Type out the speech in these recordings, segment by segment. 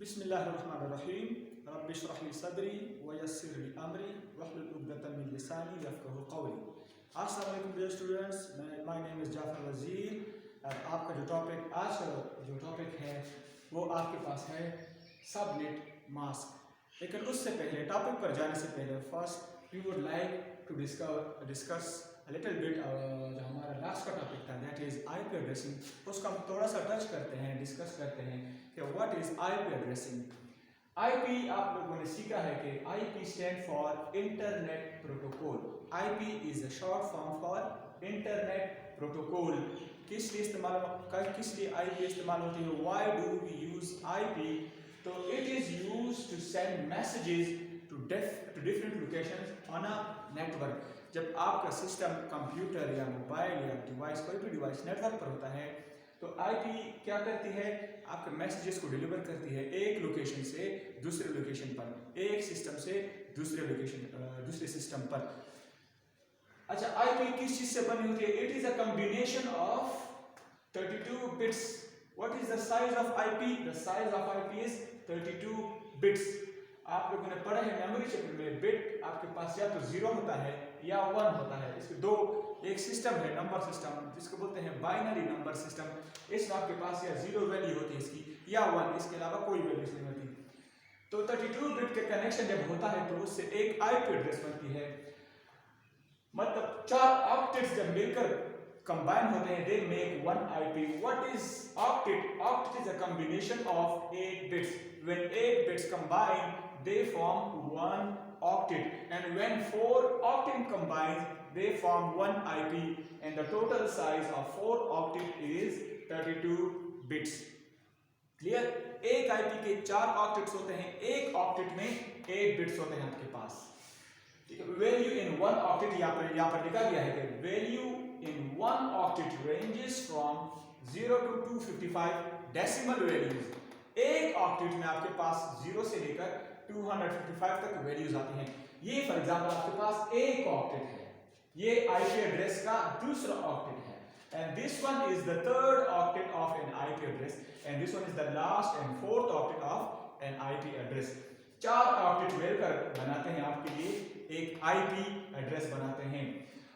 बिस्मिल्लाहिर्रहमानिर्रहीम रब्बि इश्रह ली सदरी व यस्सिर ली अमरी वहलुल उक़दतम मिन लिसानी यफ़क़हू क़ौली। अस्सलामु अलैकुम dear students, my name is Jafar Wazir. आपका जो टॉपिक है वो आपके पास है सबनेट मास्क। लेकिन उससे पहले, टॉपिक पर जाने से पहले, first we would like to discuss little bit जो हमारा लास्ट का टॉपिक था, दैट इज़ आईपी एड्रेसिंग। उसको हम थोड़ा सा टच करते हैं, डिस्कस करते हैं कि what is IP addressing. IP आप लोगों ने सीखा है कि IP stand for internet protocol. IP is a short form for internet protocol. किस लिए आईपी इस्तेमाल होती है? Why do we use IP? तो it is used to send messages to different locations on a network. जब आपका system, computer या mobile या डिवाइस, कोई भी डिवाइस नेटवर्क पर होता है, तो आईपी क्या करती है? आपके मैसेजेस को डिलीवर करती है एक लोकेशन से दूसरे लोकेशन पर, एक सिस्टम से दूसरे सिस्टम पर। अच्छा, आईपी किस चीज से बनी होती है? It is a combination of 32 bits. What is the size of IP? The size of IP is 32 bits. आप लोगों ने पढ़ा है मेमोरी चैप्टर में, बिट आपके पास या तो 0 होता है या 1 होता है। इसके दो, एक सिस्टम है नंबर सिस्टम जिसको बोलते हैं बाइनरी नंबर सिस्टम। इसमें आपके पास या 0 वैल्यू होती है इसकी या 1, इसके अलावा कोई वैल्यू नहीं होती। तो 32 बिट के कनेक्शन जब होता है तो उससे एक आईपी एड्रेस बनती है। मतलब 4 ऑक्टेट्स जब मिलकर कंबाइन होते हैं, they make 1 IP. What is octet? Octet is a combination of 8 bits. When 8 bits combine they form 1 octet, and when 4 octet combines they form 1 IP, and the total size of 4 octet is 32 bits. Clear? एक IP के 4 octets होते हैं, एक octet में 8 bits होते हैं आपके पास। ठीक है, वैल्यू इन 1 ऑक्टेट यहाँ पर लिखा गया है कि value in 1 octet ranges from 0 to 255 decimal values. एक ऑक्टेट में आपके पास 0 से लेकर 255 तक वैल्यूज आती हैं। ये फॉर एग्जांपल आपके पास एक ऑक्टेट है, ये आईपी एड्रेस का दूसरा ऑक्टेट है, and this one is the third octet of N IP address, and this one is the last and fourth octet of N IP address. 4 octet मिलकर बनाते हैं आपके लिए एक आईपी एड्रेस बनाते हैं।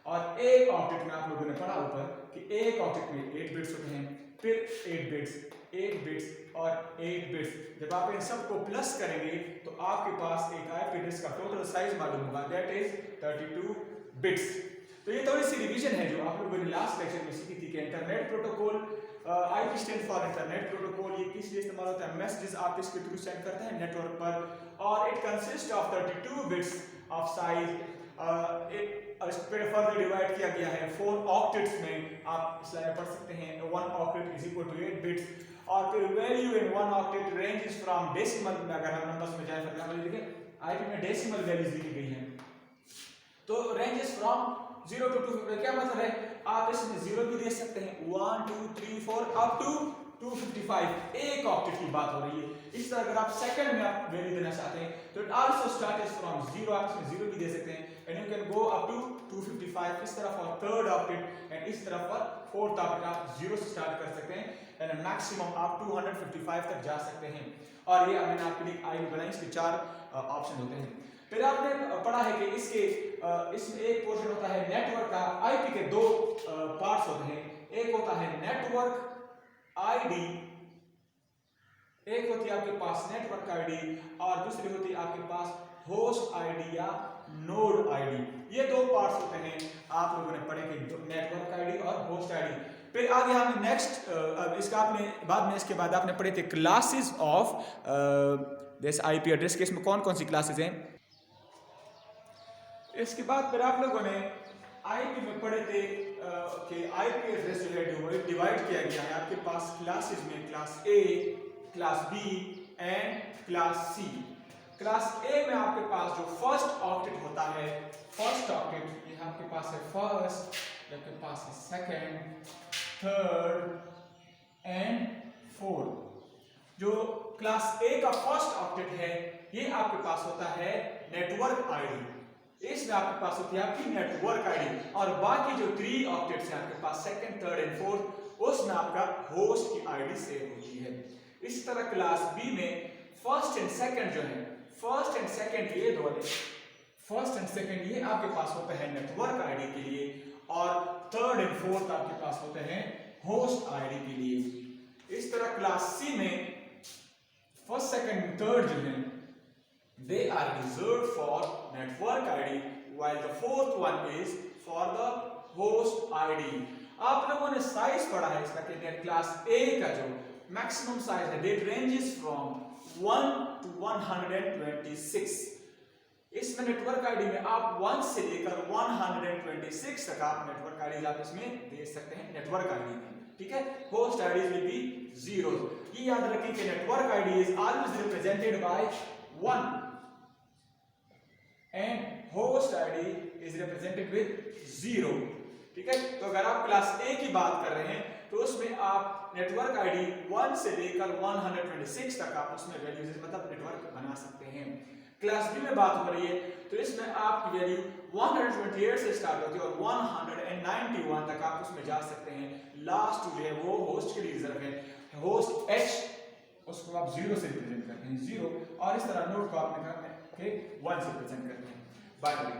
और एक ऑक्टेट में आप लोगों ने पढ़ा ऊपर कि एक ऑक्टेट में 8 बिट्स होते हैं, फिर 8 बिट्स और 8 बिट्स। जब आप इन सबको प्लस करेंगे तो आपके पास एक आईपी एड्रेस का टोटल साइज मालूम होगा, दैट इज 32 बिट्स। तो ये थोड़ी सी रिवीजन है जो आप लोगों ने लास्ट लेक्चर में सीखी थी कि internet protocol, IP stand for internet protocol. ये किस लिए इस्तेमाल होता है? मैसेजेस आप इसके थ्रू सेंड करते हैं नेटवर्क पर, और it consist of 32 bits of size. फिर फर्दर डिवाइड किया गया है 4 ऑक्टेट्स में। आप स्लाइड पढ़ सकते हैं 1 octet is equal to 8 bits, और फिर value in 1 octet ranges from decimal में। अगर हम नंबर्स में जाएं, फॉर एग्जांपल देखिए आईपी में डेसिमल वैल्यूज लिखी गई हैं, तो रेंजेस फ्रॉम 0 to 255। क्या मतलब है? आप इसमें 0 भी दे सकते हैं, 1 2 3 4 अप टू 255। एक ऑक्टेट की बात हो रही है। इस तरह अगर आप सेकंड में आप वैल्यू देना चाहते हैं तो इट आल्सो स्टार्ट्स फ्रॉम 0, आप इसमें 0 भी दे सकते हैं, and you can go up to 255। इस तरह फॉर थर्ड ऑक्टेट, एंड इस तरह फॉर फोर्थ ऑक्टेट आप 0 से स्टार्ट कर सकते हैं, एंड मैक्सिमम आप 255 तक जा सकते हैं। और ये मैंने आपके लिए आईपी बनाई, इसके 4 ऑप्शन होते हैं। फिर आपने पढ़ा है कि इसमें एक पोर्शन होता है नेटवर्क का। आईपी के 2 पार्ट्स होते हैं, एक होता है नेटवर्क आईडी, एक होती है आपके पास नेटवर्क आईडी, और दूसरी होती है आपके पास होस्ट आईडी या नोड आईडी। ये 2 पार्ट्स होते हैं, आप लोगों ने पढ़े कि नेटवर्क आईडी और होस्ट आईडी। फिर आगे हम नेक्स्ट इसका आपने बाद में, इसके बाद आपने पढ़े थे classes of this IP address के। इसमें कौन कौन सी क्लासेस हैं? इसके बाद फिर आप लोगों ने आईपी में पढ़े थे कि आईपी एड्रेस जो है डिवाइड किया गया है आपके पास क्लासेस में, class A, class B and class C. Class A में आपके पास जो फर्स्ट ऑक्टेट होता है, फर्स्ट ऑक्टेट, ये आपके पास है फर्स्ट, आपके पास है सेकंड, थर्ड एंड फोर्थ। जो क्लास ए का फर्स्ट ऑक्टेट है, ये आपके पास होता है नेटवर्क आईडी। इसमें आपके पास होती है आपकी नेटवर्क आईडी, और बाकी जो 3 ऑक्टेट्स हैं आपके पास सेकंड, थर्ड एंड फोर्थ, उसमें आपका होस्ट की आईडी सेव होती है। इस तरह क्लास बी में फर्स्ट एंड सेकंड जो है, फर्स्ट एंड सेकंड ये दो वाले, फर्स्ट एंड सेकंड ये आपके पास होते हैं नेटवर्क आईडी के लिए, और थर्ड एंड फोर्थ आपके पास होते हैं होस्ट आईडी के लिए। इस तरह क्लास सी में फर्स्ट सेकंड थर्ड जो है they are reserved for network ID while the fourth one is for the host ID। आप लोगों ने साइज पढ़ा है इसका कि क्लास A का जो मैक्सिमम साइज है that ranges from 1 to 126। इसमें नेटवर्क आईडी में आप 1 से लेकर 126 तक आप नेटवर्क आईडी आप इसमें दे सकते हैं नेटवर्क आईडी में, ठीक है। Host ID will be 0। ये याद रखिए कि network ID is always represented by 1 and host ID is represented with 0, ठीक है। तो अगर आप क्लास ए की बात कर रहे हैं तो उसमें आप नेटवर्क आईडी 1 से लेकर 126 तक आप उसमें वैल्यूज मतलब नेटवर्क बना सकते हैं। क्लास बी में बात हो रही है तो इसमें आपकी वैल्यू 128 से स्टार्ट होती है और 191 तक आप उसमें जा सकते हैं। लास्ट जो है वो होस्ट के लिए रिजर्व है, होस्ट एच उसको आप 0 से रिप्रेजेंट करते हैं 0, और इस तरह नोड को आपने करना है 1 से रिप्रेजेंट करते हैं बाइनरी।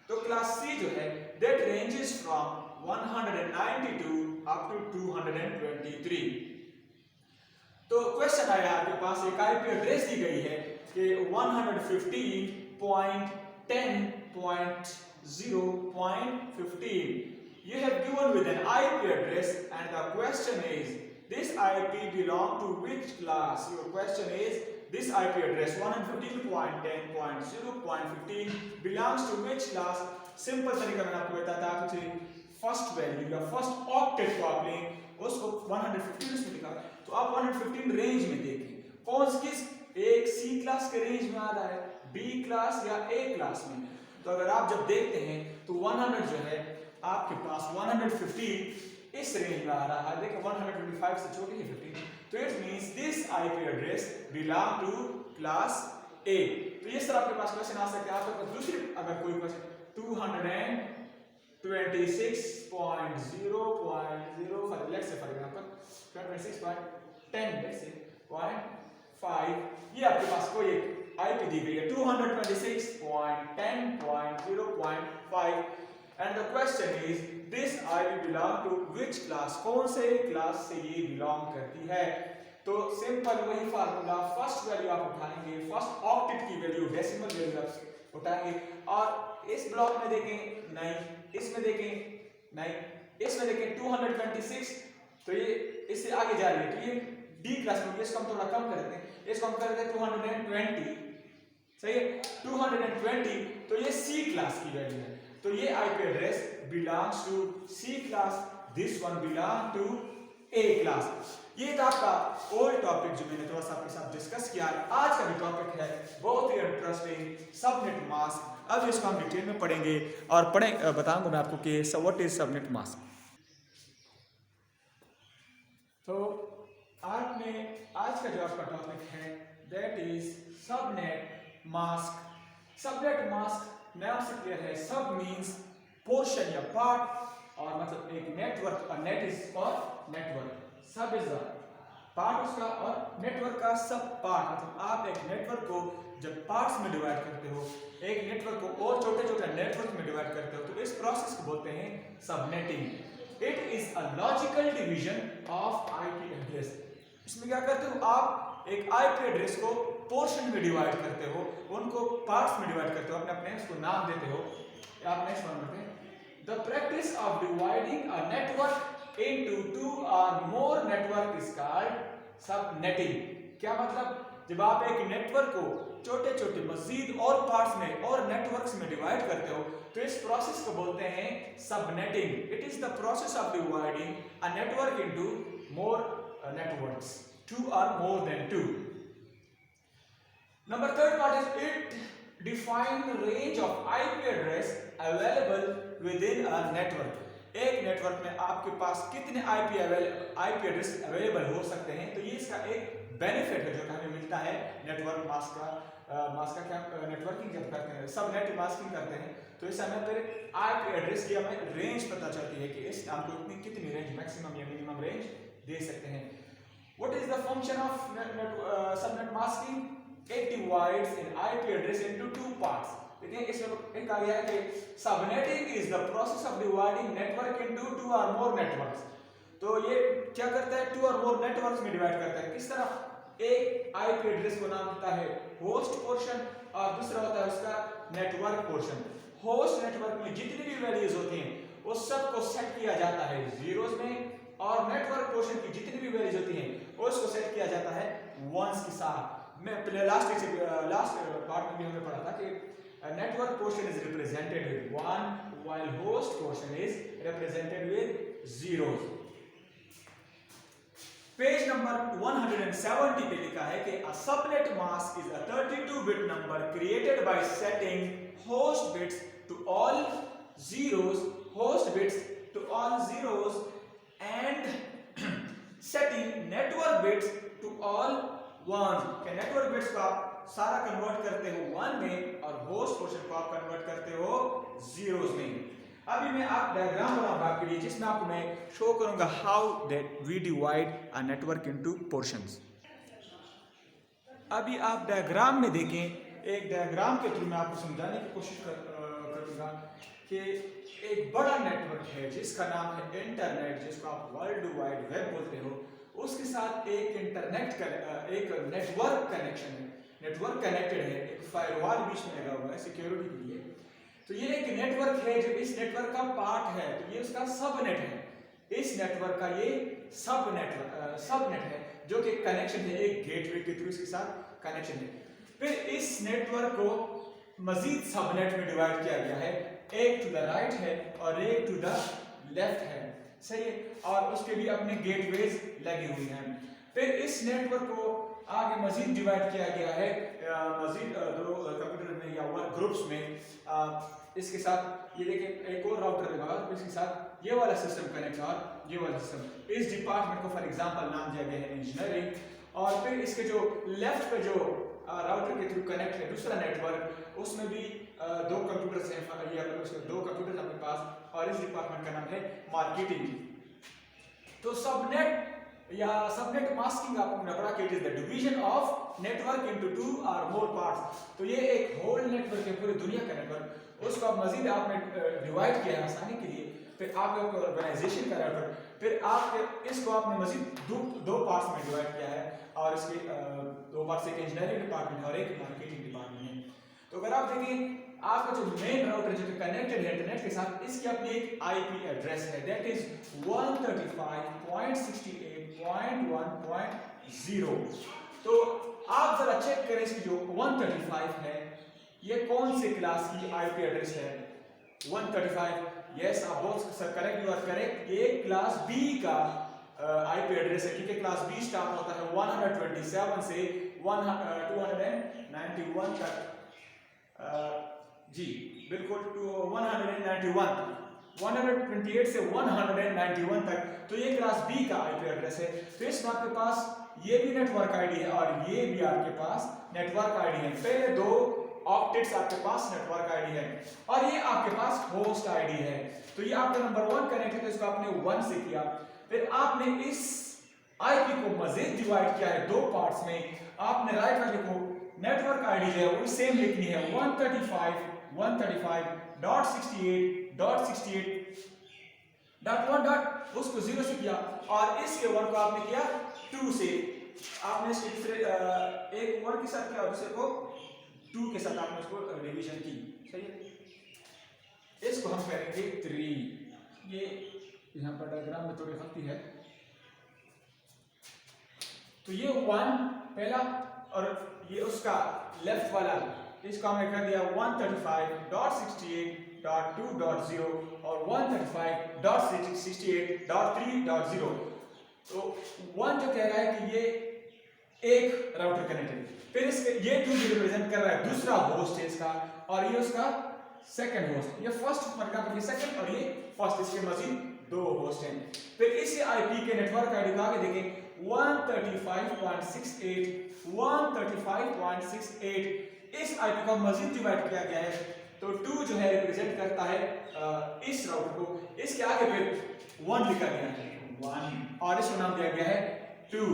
तो क्लास सी जो है that ranges from 192 up to 223। तो क्वेश्चन आया आपके पास, एक आईपी एड्रेस दी गई है कि 115.10.0.15 you have given with an IP address and the question is this IP belong to which class? Your question is this IP address 115.10.0.15 belongs to which class? Simple तरीका मैंने आपको बताया था कि फर्स्ट वैल्यू या फर्स्ट ऑक्टेट को आप लें उसको 115 में लिखा, तो आप 115 रेंज में देखें कौन किस एक सी क्लास के रेंज में आ रहा है, बी क्लास या ए क्लास में। तो अगर आप जब देखते हैं तो 100 जो है आपके पास 115 इस रेंज में आ रहा है, देखिए 125 से छोटी है 15, तो it means this IP address belong to class A. तो इस तरह आपके पास क्वेश्चन आ सकते हैं। आपके दूसरी अगर कोई question 226.0.0 let's say for example 26.10 let's say 0.5, ये आपके पास कोई एक आईपी दी गई है 226.10.0.5 and the question is this IP belong to which class? कौन से क्लास से ये बिलोंग करती है? तो सिंपल वही फार्मूला, फर्स्ट वैल्यू आप उठाएंगे, फर्स्ट ऑक्टेट की वैल्यू डेसिमल वैल्यू आप उठाएंगे, और इस ब्लॉक में देखें नहीं, इसमें देखें नहीं, इसमें देखें 226, तो ये इससे आगे जा रही है तो ये डी क्लास में, इसको हम थोड़ा कम करते हैं, इसको हम करते हैं 220, सही है 220, तो ये सी क्लास की वैल्यू है। तो ये IP address belongs to C class, this one belong to A class. ये था आपका ओल्ड टॉपिक जो मैंने थोड़ा सा आपके साथ डिस्कस किया। आज का जो टॉपिक है बहुत ही इंटरेस्टिंग, सबनेट मास्क। अब इसको हम डिटेल में पढ़ेंगे और बताऊंगा मैं आपको कि व्हाट इज सबनेट मास्क। तो आज का जो आपका टॉपिक है that is subnet mask. Subnet mask नाम से क्लियर है, सब मींस पोर्शन या पार्ट, और मतलब एक नेटवर्क, और नेट इज फॉर नेटवर्क, सब इज पार्ट उसका, और नेटवर्क का सब पार्ट, मतलब आप एक नेटवर्क को जब पार्ट्स में डिवाइड करते हो, एक नेटवर्क को और छोटे छोटे नेटवर्क में डिवाइड करते हो, तो इस प्रोसेस को बोलते हैं subnetting. It is a logical division of IP address. इसमें क्या करते हो, आप एक आईपी एड्रेस को पोर्शन में डिवाइड करते हो, उनको पार्ट्स में डिवाइड करते हो, अपने अपने उसको नाम देते हो। आप नेक्स्ट वन करते हैं, the practice of dividing a network into 2 or more network is called subnetting. क्या मतलब, जब आप एक नेटवर्क को छोटे छोटे मजीद और पार्ट्स में और नेटवर्क्स में डिवाइड करते हो तो इस प्रोसेस को बोलते हैं subnetting. It is the process of dividing a network into more networks, 2 or more than 2. Number third part is it define the range of IP address available within a network. एक network में आपके पास कितने IP address available हो सकते हैं, तो ये इसका एक बेनिफिट है जो हमें मिलता है नेटवर्क मास्क का क्या नेटवर्किंग जब करते हैं, सब नेट मास्किंग करते हैं, तो इससे हमें फिर IP एड्रेस की हमें रेंज पता चलती है कि इस हमको कितनी रेंज मैक्सिमम या मिनिमम रेंज दे सकते हैं। What is the function of subnet masking? It divides an IP address into two parts. देखिए इसमें कहा गया है कि subnetting is the process of dividing network into two और मोर नेटवर्क्स। तो ये क्या करता है, टू और मोर नेटवर्क्स में डिवाइड करता है। किस तरह? एक आईपी एड्रेस को नाम देता है होस्ट पोर्शन और दूसरा होता है उसका नेटवर्क पोर्शन। होस्ट नेटवर्क में जितनी भी वैल्यूज होती हैं वो सबको सेट किया जाता है जीरोस में, और नेटवर्क पोर्शन की जितनी भी वैल्यूज होती हैं उसको सेट किया जाता है वंस के साथ। मैं पहले लास्ट पार्ट में भी हमने पढ़ा था कि network portion is represented with 1 while host portion is represented with zeros। Page number 170 पे लिखा है कि a subnet mask is a 32-bit number created by setting host bits to all zeros, and setting network bits to all ones। के network bits को आप सारा convert करते हो 1 में और होस्ट पोर्शन को आप कन्वर्ट करते हो जीरोस में। अभी मैं आप डायग्राम बनाऊंगा आपके लिए जिसमें आपको मैं शो करूंगा how that we divide a network into portions. अभी आप डायग्राम में देखें, एक डायग्राम के थ्रू मैं आपको समझाने की कोशिश करूंगा कि एक बड़ा नेटवर्क है जिसका नाम है इंटरनेट, जिसको आप वर्ल्ड वाइड वेब बोलते हो, उसके साथ एक एक नेटवर्क कनेक्शन है, नेटवर्क कनेक्टेड है, एक फायरवॉल बीच में लगा हुआ है सिक्योरिटी के लिए। तो ये एक नेटवर्क है जो इस नेटवर्क का पार्ट है, तो ये उसका सबनेट है। इस नेटवर्क का ये सबनेट है जो कि कनेक्शन है एक गेटवे के थ्रू इसके साथ कनेक्शन है। फिर इस नेटवर्क को मजीद सबनेट में डिवाइड किया गया है, एक टू द राइट है और एक टू द लेफ्ट है, सही है, और उसके भी अपने गेटवेज लगी हुई हैं। फिर इस नेटवर्क को आगे मजीद डिवाइड किया गया है मजीद दो कंप्यूटर में या ग्रुप्स में। इसके साथ ये देखिए एक और राउटर लगा, इसके साथ ये वाला सिस्टम कनेक्ट है और ये वाला सिस्टम। इस डिपार्टमेंट को फॉर एग्जांपल नाम दिया गया है इंजीनियरिंग, और फिर इसके जो लेफ्ट पे जो राउटर के थ्रू कनेक्ट है दूसरा नेटवर्क, उसमें भी दो कंप्यूटर्स हैं, दो कंप्यूटर्स अपने पास, और इस डिपार्टमेंट का नाम है मार्केटिंग। तो सबनेट या सबनेट मास्किंग आपने पढ़ा कि it is the division of network into two और मोर पार्ट्स। तो ये एक होल नेटवर्क है, पूरी दुनिया का नेटवर्क, उसको आप मजीद आपने डिवाइड किया है आसानी के लिए। फिर आपने ऑर्गेनाइजेशन का नेटवर्क, फिर आप इसको आपने मजीद दो पार्ट्स में डिवाइड किया है, और इसके दो पार्ट्स, एक इंजीनियरिंग डिपार्टमेंट और एक मार्केटिंग डिपार्टमेंट है। तो अगर आप देखें आपका जो मेन राउटर जो कनेक्टेड है इंटरनेट के साथ, इसकी अपनी एक आईपी एड्रेस है, दैट इज 135.68.1.0। तो आप जरा चेक करें इसकी जो 135 है ये कौन से क्लास की आईपी एड्रेस है। 135, यस आप both correct, you are correct, ये क्लास बी का आईपी एड्रेस है, ठीक है। क्लास बी स्टार्ट होता है 127 से 291 तक, जी बिल्कुल, 128 से 191 तक, तो ये क्लास बी का आईपी एड्रेस है। तो इसमें आपके पास ये भी नेटवर्क आईडी है और ये भी आपके पास नेटवर्क आईडी है। पहले दो ऑक्टेट्स आपके पास नेटवर्क आईडी है और ये आपके पास होस्ट आईडी है। तो ये आपका नंबर 1 कनेक्ट है, तो इसको आपने 1 से किया। फिर आपने इस आईपी को मजीद डिवाइड किया है दो पार्ट्स में। आपने राइट वाले को नेटवर्क आईडी जो है वो सेम लिखनी है, 135.168.68.1 उसको 0 से किया, और इसके 1 को आपने किया 2 से। आपने इसके दूसरे एक 1 के साथ किया और दूसरे को 2 के साथ आपने उसको डिवीजन की, सही है। इसको हम करेंगे 3। ये यहाँ पर डायग्राम में थोड़ी गलती है, तो ये 1 पहला और ये उसका लेफ्ट वाला, इसको हमने कर दिया 135.68.2.0 और 135.68.3.0। तो 1 जो कह रहा है कि ये एक राउटर कनेक्टेड, फिर इसके ये 2 रिप्रेजेंट कर रहा है दूसरा होस्ट है इसका, और ये उसका सेकंड होस्ट, ये फर्स्ट मतलब ये सेकंड और ये फर्स्ट, इसके मजीद 2 होस्ट हैं। फिर इसी आईपी के नेटवर्क आईडी को आगे देखें 135.68 इस आईपी को मजीद डिवाइड किया गया है। तो 2 जो है रिप्रेजेंट करता है इस राउटर को, इसके आगे फिर 1 लिखा गया है 1 और इसको नाम दिया गया है 2।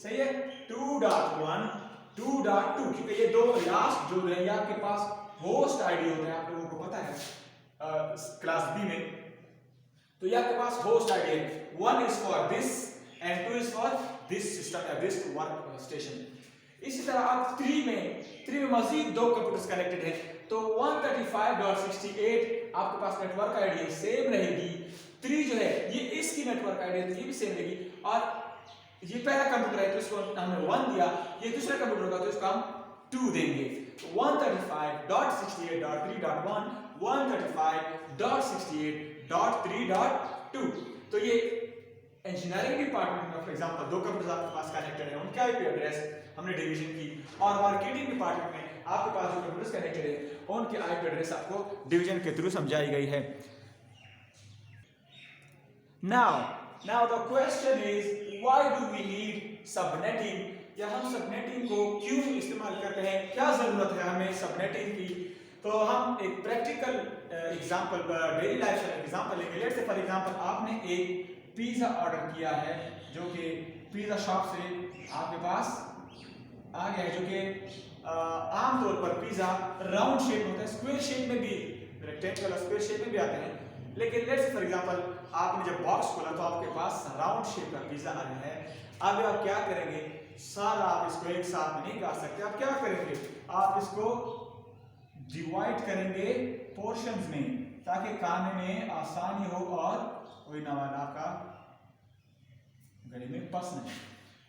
सही है। 2.1 2.2 क्योंकि ये दो लास्ट जो है ये आपके पास होस्ट आईडी होते हैं, आप लोगों को पता है क्लास बी में। तो ये आपके पास होस्ट आईडी है, 1 is for this and 2 is for this system या दिस वर्क स्टेशन। इसी तरह आप 3 में मजीद दो कंप्यूटर्स कनेक्टेड हैं, तो 135.68 आपके पास नेटवर्क आईडी सेम रहेगी। 3 जो है ये इसकी नेटवर्क आईडी है, ये भी सेम रहेगी। और ये पहला कंप्यूटर है तो इसको हमने 1 दिया, ये दूसरा कंप्यूटर होगा तो इसको हम 2 देंगे। 135.68.3.1 135.68.3.2। तो ये इंजीनियरिंग डिपार्टमेंट में फॉर एग्जांपल दो कंप्यूटर्स आपके पास कनेक्टेड है, उनका आईपी एड्रेस हमने डिवीजन की, और मार्केटिंग डिपार्टमेंट में आपके पास जो कंप्यूटर्स कनेक्टेड है उनके आईपी एड्रेस आपको डिवीजन के थ्रू समझाई गई है। Now the question is why do we need subnetting? या हम सबनेटिंग को क्यों इस्तेमाल करते हैं, क्या जरूरत है हमें सबनेटिंग की? तो हम एक प्रैक्टिकल एग्जांपल डेली लाइफ से एग्जांपल लेंगे। लेट्स से फॉर एग्जांपल आपने एक पिज्जा ऑर्डर किया है जो कि पिज्जा शॉप से आपके पास आ गया है, जो कि आमतौर पर पिज्जा राउंड शेप में होता है, स्क्वायर शेप में भी, रेक्टेंगुलर स्क्वायर शेप में भी आते हैं। लेकिन लेट्स फॉर एग्जांपल आपने जब बॉक्स खोला तो आपके पास राउंड शेप का पिज्जा आ गया है। अब आप क्या करेंगे, सारा आप इसको एक साथ में नहीं खा सकते, आप क्या करेंगे, आप इसको डिवाइड करेंगे पोर्शंस में ताकि खाने में आसानी हो और कोई नवाला का गले में फंस नहीं।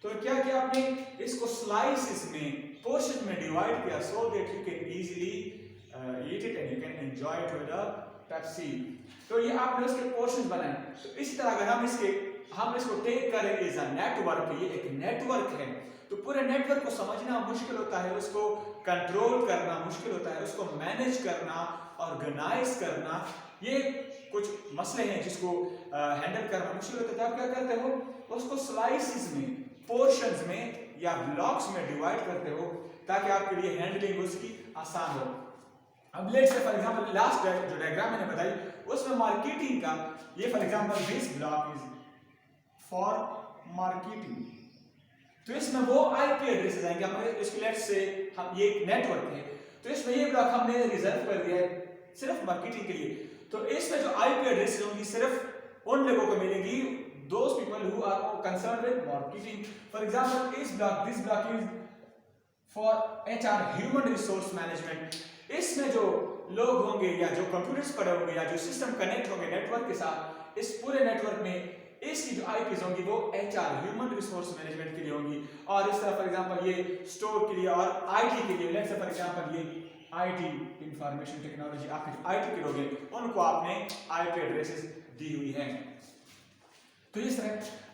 तो क्या किया आपने, इसको स्लाइसेस में पोर्शन में डिवाइड किया so that you can easily eat it and you can enjoy it with a Pepsi. तो ये आपने उसके पोर्शंस बनाए। तो इसी तरह अगर हम इसको टेक करें एज अ नेटवर्क, ये एक नेटवर्क है, तो पूरे नेटवर्क को समझना मुश्किल होता है, उसको कंट्रोल करना मुश्किल होता है, उसको मैनेज करना, ऑर्गेनाइज करना, ये कुछ मसले हैं जिसको हैंडल करना मुश्किल होता है। तो आप क्या करते हो, उसको स्लाइसेस में, पोर्शंस में या ब्लॉक्स में डिवाइड करते हो ताकि आपके लिए हैंडलिंग उसकी आसान हो। अब let's say for example last जो डायग्राम मैंने बताई उसमें मार्केटिंग का, ये for example this block is for marketing, तो इसमें वो आईपी एड्रेसेस आएंगे। हम इसको लेट्स से हम ये एक नेटवर्क है तो इसमें ये ब्लॉक हमने रिजर्व कर दिया है सिर्फ मार्केटिंग के लिए। तो इसमें जो आईपी एड्रेसेस होंगी सिर्फ उन लोगों को मिलेगी, those people who are concerned with marketing. For example, this block is for HR, human resource management. इसमें जो लोग होंगे या जो कंप्यूटर्स पड़े होंगे या जो सिस्टम कनेक्ट होंगे नेटवर्क के साथ, इस पूरे नेटवर्क में इसकी जो आईपीज होंगी वो HR, ह्यूमन रिसोर्स मैनेजमेंट के लिए होंगी। और इस तरह फॉर एग्जांपल ये स्टोर के लिए और आईटी के लिए, लेट्स से फॉर एग्जांपल ये आईटी, इंफॉर्मेशन टेक्नोलॉजी, आपके जो आईटी के लोग हैं उनको आपने आईपी एड्रेसेस दी हुई है। तो इस तरह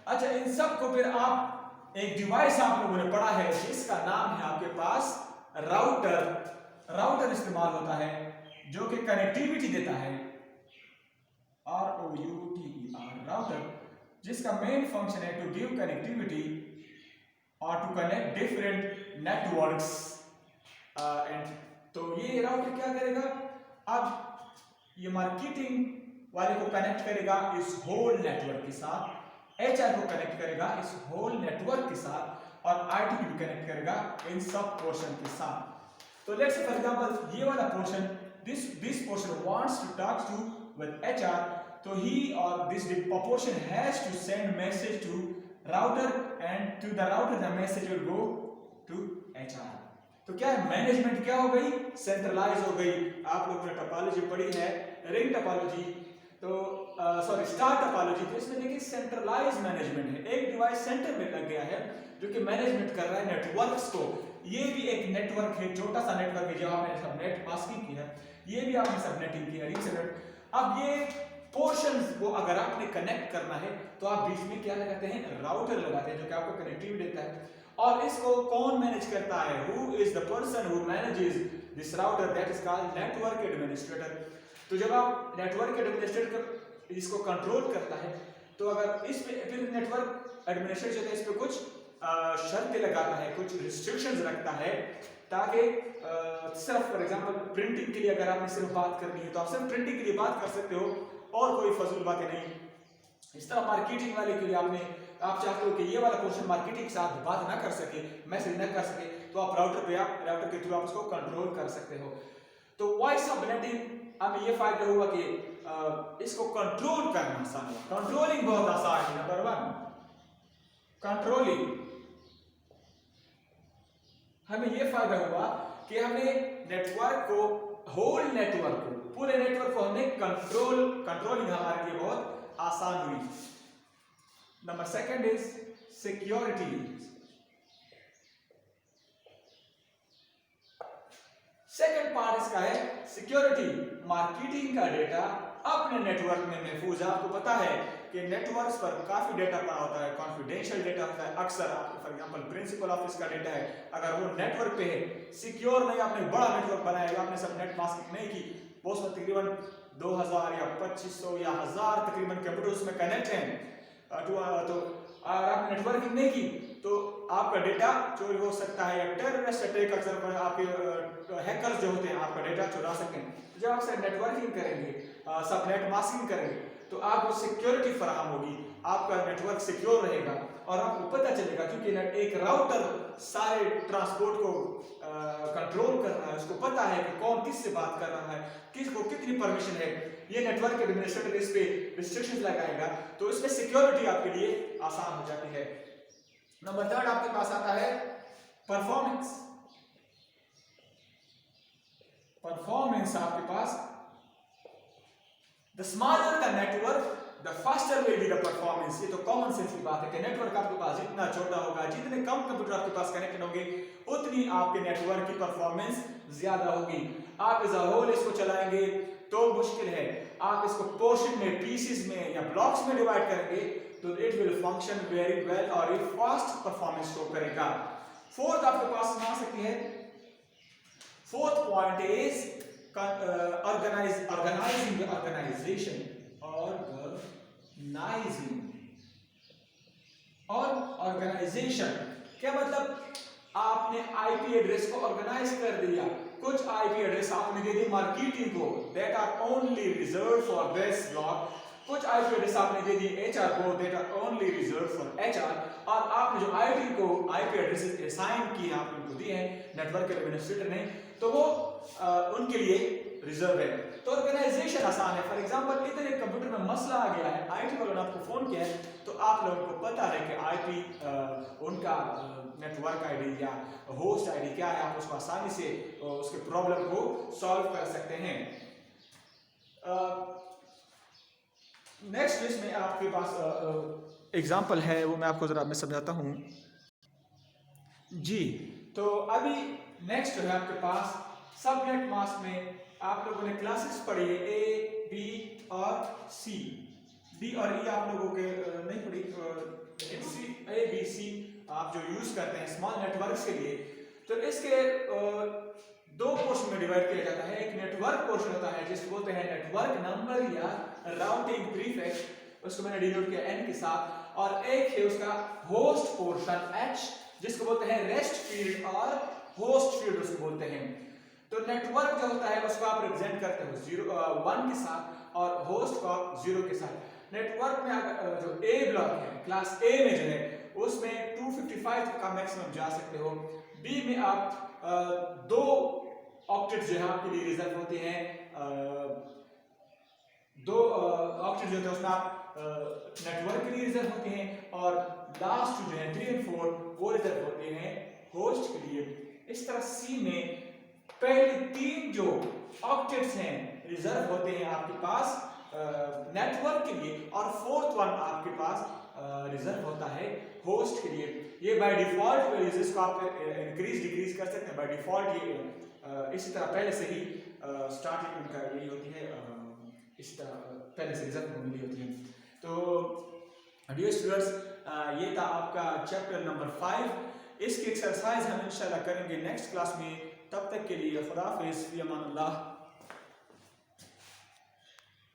अच्छा, इन सब को फिर आप एक डिवाइस आप लोगों ने पढ़ा है जिसका नाम है आपके पास राउटर। राउटर इस्तेमाल होता है जो कि कनेक्टिविटी देता है, ROUTER, राउटर, जिसका मेन फंक्शन है टू गिव कनेक्टिविटी और to connect different networks and. तो ये राउटर क्या करेगा, अब ये मार्केटिंग वाले को कनेक्ट करेगा इस होल नेटवर्क के साथ, HR को कनेक्ट करेगा इस होल नेटवर्क के साथ और IT को भी कनेक्ट करेगा इन सब पोर्शन के साथ। तो लेट्स से फॉर एग्जांपल ये वाला portion, this portion wants to talk to with HR, तो ही और this portion has to send message to router and to the router the message will go to HR। तो क्या है, management क्या हो गई, सेंट्रलाइज हो गई। आप लोगों ने टोपोलॉजी पढ़ी है, रिंग टोपोलॉजी, तो सॉरी स्टार टोपोलॉजी, तो इसमें देखिए सेंट्रलाइज मैनेजमेंट है, एक डिवाइस सेंटर में लग गया है जो कि मैनेजमेंट कर रहा है नेटवर्क्स को। ये भी एक नेटवर्क है, छोटा सा नेटवर्क है जो आपने सबनेट मास्किंग की है, ये भी आपने सबनेटिंग की है, रिंग सेट। अब ये पोर्शंस वो अगर आपने कनेक्ट करना है तो आप बीच में क्या लगाते हैं, राउटर लगाते हैं जो कि आपको कनेक्टिविटी देता है। और इसको कौन मैनेज करता है, who is the person who manages this router, that is called network administrator. तो जब आप नेटवर्क एडमिनिस्ट्रेटर इसको कंट्रोल करता है तो अगर इस पे फिर नेटवर्क एडमिनिस्ट्रेटर इस पे कुछ शर्तें लगाता है, कुछ रिस्ट्रिक्शंस रखता है ताकि सिर्फ फॉर एग्जांपल प्रिंटिंग के लिए अगर आपने सिर्फ बात करनी है तो आप सिर्फ प्रिंटिंग के लिए बात कर सकते हो और कोई फजूल बातें नहीं। इस तरह मार्केटिंग वाले के लिए आपने आप चाहते हो कि ये वाला पोर्शन मार्केटिंग के साथ बात ना कर सके, मैसेज ना कर सके, तो आप राउटर के थ्रू आप उसको कंट्रोल कर सकते हो। तो वॉइस ऑफ ब्लेंडिंग हमें ये फायदा हुआ कि इसको कंट्रोल करना आसान है। कंट्रोलिंग बहुत आसान है। नंबर 1 कंट्रोलिंग, हमें ये फायदा हुआ कि हमने नेटवर्क को, होल नेटवर्क को, पूरे नेटवर्क को हमने कंट्रोलिंग हमारे लिए बहुत आसान हुई। Number 2 is security. Second part इसका है सिक्योरिटी। मार्केटिंग का डेटा अपने नेटवर्क में महफूज है। आपको पता है कि नेटवर्क्स पर काफी डेटा पड़ा होता है, कॉन्फिडेंशियल डेटा होता है। अक्सर आपको फॉर एग्जांपल प्रिंसिपल ऑफिस का डेटा है, अगर वो नेटवर्क पे है, सिक्योर नहीं, आपने बड़ा नेटवर्क बनाएगा, आपने सब नेट मास्किंग नहीं की, वो उसमें तकरीबन 2000 या 2500 या 1000 तकरीबन कंप्यूटर उसमें कनेक्ट हैं, तो अगर आपने नेटवर्किंग नहीं की तो आपका डेटा चोरी हो सकता है, या टेररिस्ट अटैक अक्सर आपके हैकर्स जो होते हैं आपका डेटा चुरा सकते हैं। तो जब आप नेटवर्किंग करेंगे, सब नेट मास्किंग करेंगे, तो आपको सिक्योरिटी फराहम होगी, आपका नेटवर्क सिक्योर रहेगा और आपको पता चलेगा, क्योंकि एक राउटर सारे ट्रांसपोर्ट को कंट्रोल कर रहा है, उसको पता है कि कौन किससे बात कर रहा है, किसको कितनी परमिशन है, ये नेटवर्क एडमिनिस्ट्रेटर इस पे रिस्ट्रिक्शंस लगाएगा, तो इसमें सिक्योरिटी आपके लिए आसान हो जाती है। नंबर 3 आपके पास आता है परफॉर्मेंस। परफॉर्मेंस आपके पास, the smaller the network the faster will be the performance. ये तो कॉमन सेंस की बात है कि नेटवर्क आपके पास जितना छोटा होगा, जितने कम कंप्यूटर आपके पास कनेक्टेड होंगे, उतनी आपके नेटवर्क की परफॉर्मेंस ज्यादा होगी। आप एज अ होल इसको चलाएंगे तो मुश्किल है, आप इसको पोर्शन में, पीसेस में या ब्लॉक्स में डिवाइड करेंगे तो it will function very well और ये फास्ट परफॉर्मेंस शो करेगा। फोर्थ आपके पास आ सकती है, fourth point is organizing organization. क्या मतलब? आपने आईपी एड्रेस को ऑर्गेनाइज कर दिया। कुछ आईपी एड्रेस आपने दे दी मार्केटिंग को, that are only reserve for this block. कुछ आईपी एड्रेस आपने दे दी एचआर को, that are only reserve for HR. और आपने जो आईटी को आईपी एड्रेसेस असाइन किए, आपने उनको दिए हैं नेटवर्क एडमिनिस्ट्रेटर ने, तो वो उनके लिए रिजर्व है। तो ऑर्गेनाइजेशन आसान है। फॉर एग्जांपल इधर एक कंप्यूटर में मसला आ गया है, आईटी वालों ने आपको फोन किया है, तो आप लोगों को पता है कि आईपी उनका नेटवर्क आईडी या होस्ट आईडी क्या है, आप उसको आसानी से उसके प्रॉब्लम को सॉल्व कर सकते हैं। नेक्स्ट लिस्ट में आपके पास एग्जांपल है, वो मैं आपको जरा मैं समझाता हूँ जी। तो अभी नेक्स्ट जो है आपके पास सबनेट मास्क में आप लोगों ने क्लासेस पढ़ी है, ए बी और सी। डी और ई आप लोगों के नहीं पढ़ी, सी ए बी सी आप जो यूज करते हैं स्मॉल नेटवर्क्स के लिए। तो इसके दो पोर्शन में डिवाइड किया जाता है। एक नेटवर्क पोर्शन होता है जिसको बोलते हैं नेटवर्क नंबर या राउटिंग प्रीफिक्स, उसको मैंने डिनोट किया एन के साथ। और एक है उसका होस्ट पोर्शन एच, जिसको बोलते हैं रेस्ट फील्ड और होस्ट फील्ड उसको बोलते हैं। तो नेटवर्क जो होता है उसको आप रिप्रेजेंट करते हो 1 के साथ और होस्ट को 0 के साथ। नेटवर्क में जो ए ब्लॉक है, क्लास ए में जो है उसमें 255 का मैक्सिमम जा सकते हो। बी में आप 2 ऑक्टेट जो है आपके लिए रिजर्व होते हैं, 2 ऑक्टेट जो होते हैं उसमें आप नेटवर्क के लिए रिजर्व होते हैं, और लास्ट जो है 3 और 4 वो रिजर्व होते हैं होस्ट के लिए। इस तरह सी में पहले 3 जो ऑक्टेट्स हैं रिजर्व होते हैं आपके पास नेटवर्क के लिए, और फोर्थ वन आपके पास रिजर्व होता है होस्ट के लिए। ये बाय डिफॉल्ट वैल्यूज को आप इंक्रीज डिक्रीज कर सकते हैं। बाय डिफॉल्ट ये इसी तरह पहले से ही स्टार्टिंग उनका यही होती है, इस तरह पहले से रिजर्व मिली होती है। तो डियर स्टूडेंट्स, ये था आपका चैप्टर नंबर 5। इसकी एक्सरसाइज हम इंशाल्लाह करेंगे नेक्स्ट क्लास में। तब तक के लिए खुदा हाफिज़, फ़ी अमान अल्लाह।